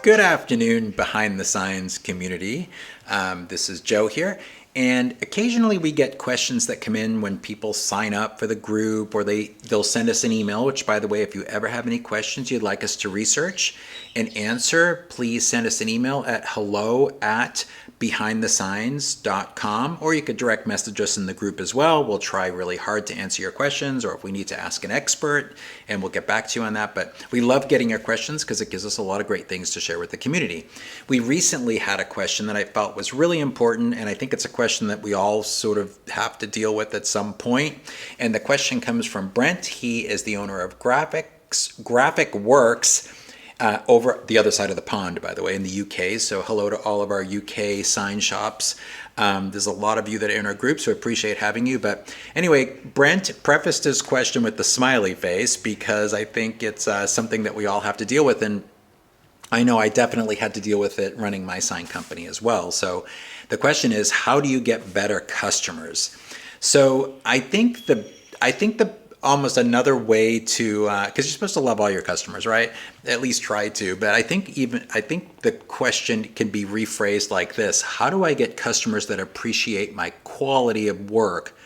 Good afternoon, Behind the Signs community. This is Joe here, and occasionally we get questions that come in when people sign up for the group, or they'll send us an email, which, by the way, if you ever have any questions you'd like us to research and answer, please send us an email at hello@behindthesigns.com, or you could direct message us in the group as well. We'll try really hard to answer your questions, or if we need to ask an expert, and we'll get back to you on that. But we love getting your questions because it gives us a lot of great things to share with the community. We recently had a question that I felt was really important, and I think it's a question that we all sort of have to deal with at some point. And the question comes from Brent. He is the owner of Graphic Works, over the other side of the pond, by the way, in the UK. So hello to all of our UK sign shops. There's a lot of you that are in our group, so I appreciate having you. But anyway, Brent prefaced his question with the smiley face because I think it's something that we all have to deal with. And I know I definitely had to deal with it running my sign company as well. So the question is, how do you get better customers? So I think the almost another way to, because you're supposed to love all your customers, right? At least try to. But I think the question can be rephrased like this: how do I get customers that appreciate my quality of work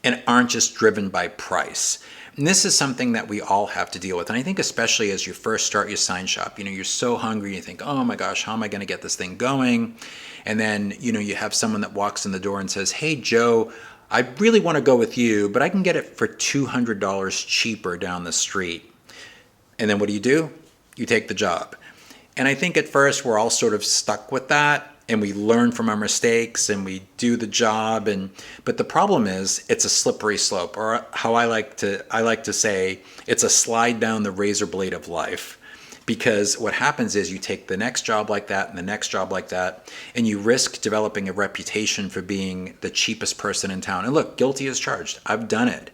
and aren't just driven by price? And this is something that we all have to deal with. And I think especially as you first start your sign shop, you're so hungry, you think, oh my gosh, how am I going to get this thing going? And then, you have someone that walks in the door and says, hey, Joe, I really want to go with you, but I can get it for $200 cheaper down the street. And then what do? You take the job. And I think at first we're all sort of stuck with that, and we learn from our mistakes and we do the job. But the problem is it's a slippery slope, or how I like to say, it's a slide down the razor blade of life. Because what happens is you take the next job like that and the next job like that, and you risk developing a reputation for being the cheapest person in town. And look, guilty as charged. I've done it.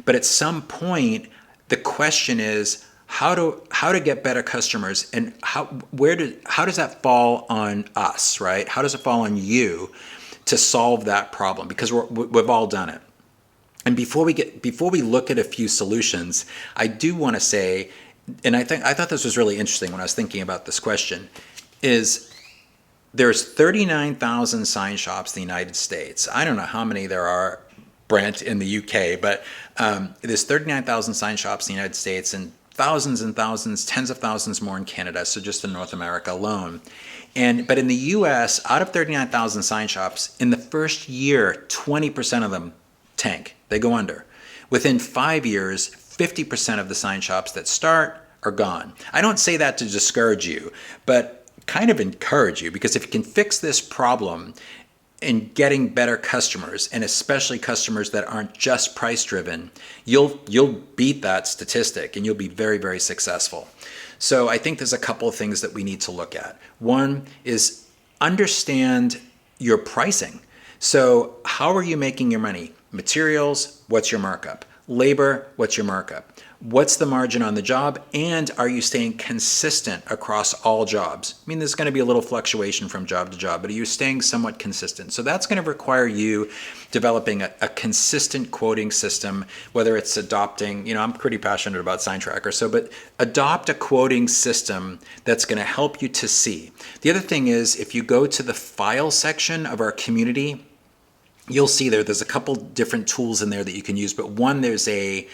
But at some point, the question is how to get better customers, and how does that fall on us, right? How does it fall on you to solve that problem? Because we've all done it. And before we look at a few solutions, I do want to say, and I thought this was really interesting when I was thinking about this question, is there's 39,000 sign shops in the United States. I don't know how many there are, Brent, in the UK, but there's 39,000 sign shops in the United States, and thousands, tens of thousands more in Canada, so just in North America alone. But in the US, out of 39,000 sign shops, in the first year, 20% of them tank. They go under. Within 5 years, 50% of the sign shops that start are gone. I don't say that to discourage you, but kind of encourage you, because if you can fix this problem in getting better customers, and especially customers that aren't just price driven, you'll beat that statistic and you'll be very, very successful. So I think there's a couple of things that we need to look at. One is understand your pricing. So how are you making your money? Materials, what's your markup? Labor, what's your markup? What's the margin on the job? And are you staying consistent across all jobs? I mean, there's going to be a little fluctuation from job to job, but are you staying somewhat consistent? So that's going to require you developing a consistent quoting system, whether it's adopting, I'm pretty passionate about SignTracker, but adopt a quoting system that's going to help you to see. The other thing is, if you go to the file section of our community, you'll see there's a couple different tools in there that you can use, but one, there's a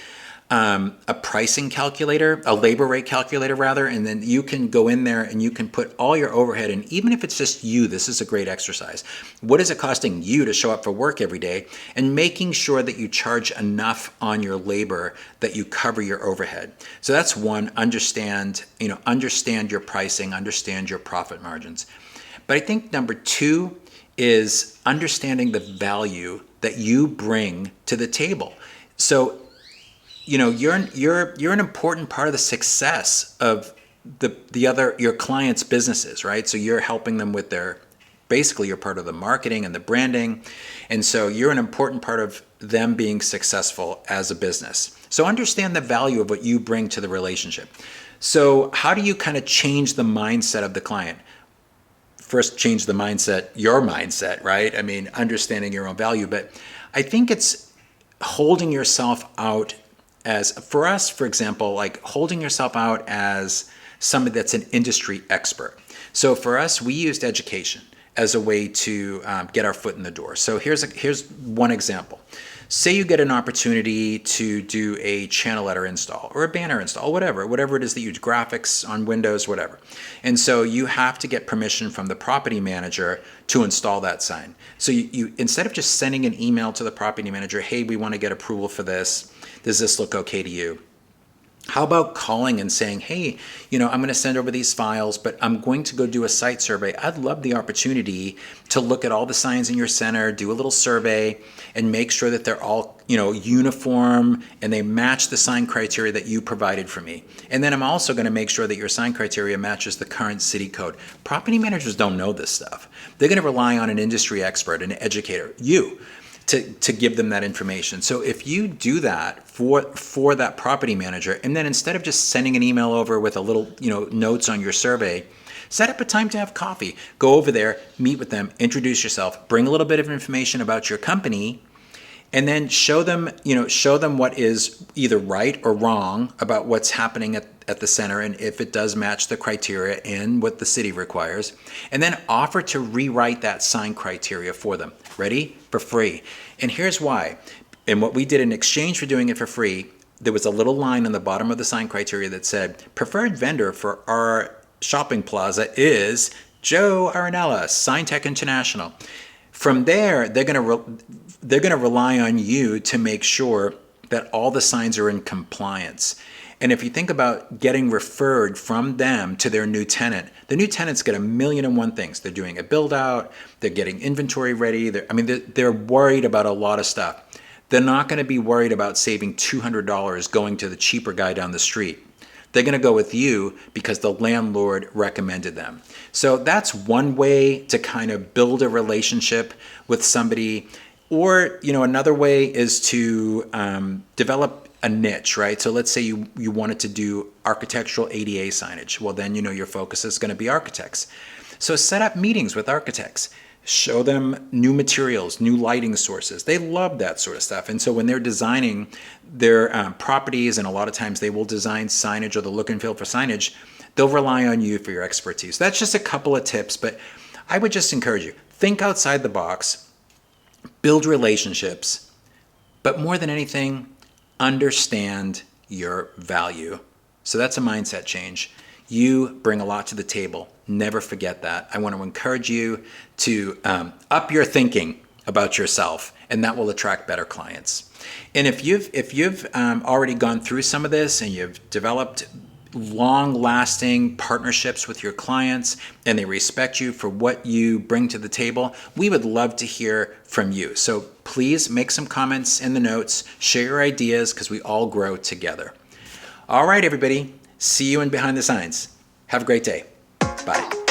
pricing calculator, a labor rate calculator rather, and then you can go in there and you can put all your overhead in. Even if it's just you, this is a great exercise. What is it costing you to show up for work every day, and making sure that you charge enough on your labor that you cover your overhead. So that's one. Understand your pricing, understand your profit margins. But I think number two is understanding the value that you bring to the table. So, you're an important part of the success of your clients' businesses, right? So you're helping them with basically you're part of the marketing and the branding. And so you're an important part of them being successful as a business. So understand the value of what you bring to the relationship. So how do you kind of change the mindset of the client? First, change the mindset, your mindset, right? I mean, understanding your own value. But I think it's holding yourself out as, for us, for example, like holding yourself out as somebody that's an industry expert. So for us, we used education as a way to get our foot in the door. So here's one example. Say you get an opportunity to do a channel letter install or a banner install, whatever it is that you do, graphics on Windows, whatever. And so you have to get permission from the property manager to install that sign. So you instead of just sending an email to the property manager, hey, we want to get approval for this. Does this look okay to you? How about calling and saying, hey, I'm going to send over these files, but I'm going to go do a site survey. I'd love the opportunity to look at all the signs in your center, do a little survey, and make sure that they're all, uniform and they match the sign criteria that you provided for me. And then I'm also going to make sure that your sign criteria matches the current city code. Property managers don't know this stuff. They're going to rely on an industry expert, an educator, you, to give them that information. So if you do that for that property manager, and then instead of just sending an email over with a little, notes on your survey, set up a time to have coffee. Go over there, meet with them, introduce yourself, bring a little bit of information about your company, and then show them what is either right or wrong about what's happening at the center and if it does match the criteria and what the city requires, and then offer to rewrite that sign criteria for them. Ready? For free. And here's why. And what we did in exchange for doing it for free, there was a little line on the bottom of the sign criteria that said, preferred vendor for our shopping plaza is Joe Aranella, SignTech International. From there, they're going to rely on you to make sure that all the signs are in compliance. And if you think about getting referred from them to their new tenant, the new tenants get 1,000,001 things. They're doing a build out, they're getting inventory ready. They're worried about a lot of stuff. They're not going to be worried about saving $200 going to the cheaper guy down the street. They're going to go with you because the landlord recommended them. So that's one way to kind of build a relationship with somebody. Or, another way is to develop a niche, right? So let's say you wanted to do architectural ADA signage. Well, then, your focus is going to be architects. So set up meetings with architects. Show them new materials, new lighting sources. They love that sort of stuff. And so when they're designing their properties, and a lot of times they will design signage or the look and feel for signage, they'll rely on you for your expertise. That's just a couple of tips, but I would just encourage you, think outside the box, build relationships, but more than anything, understand your value. So that's a mindset change. You bring a lot to the table. Never forget that. I want to encourage you to up your thinking about yourself, and that will attract better clients. And if you've already gone through some of this and you've developed long-lasting partnerships with your clients and they respect you for what you bring to the table, we would love to hear from you. So please make some comments in the notes, share your ideas, because we all grow together. All right, everybody. See you in Behind the Signs. Have a great day. Bye.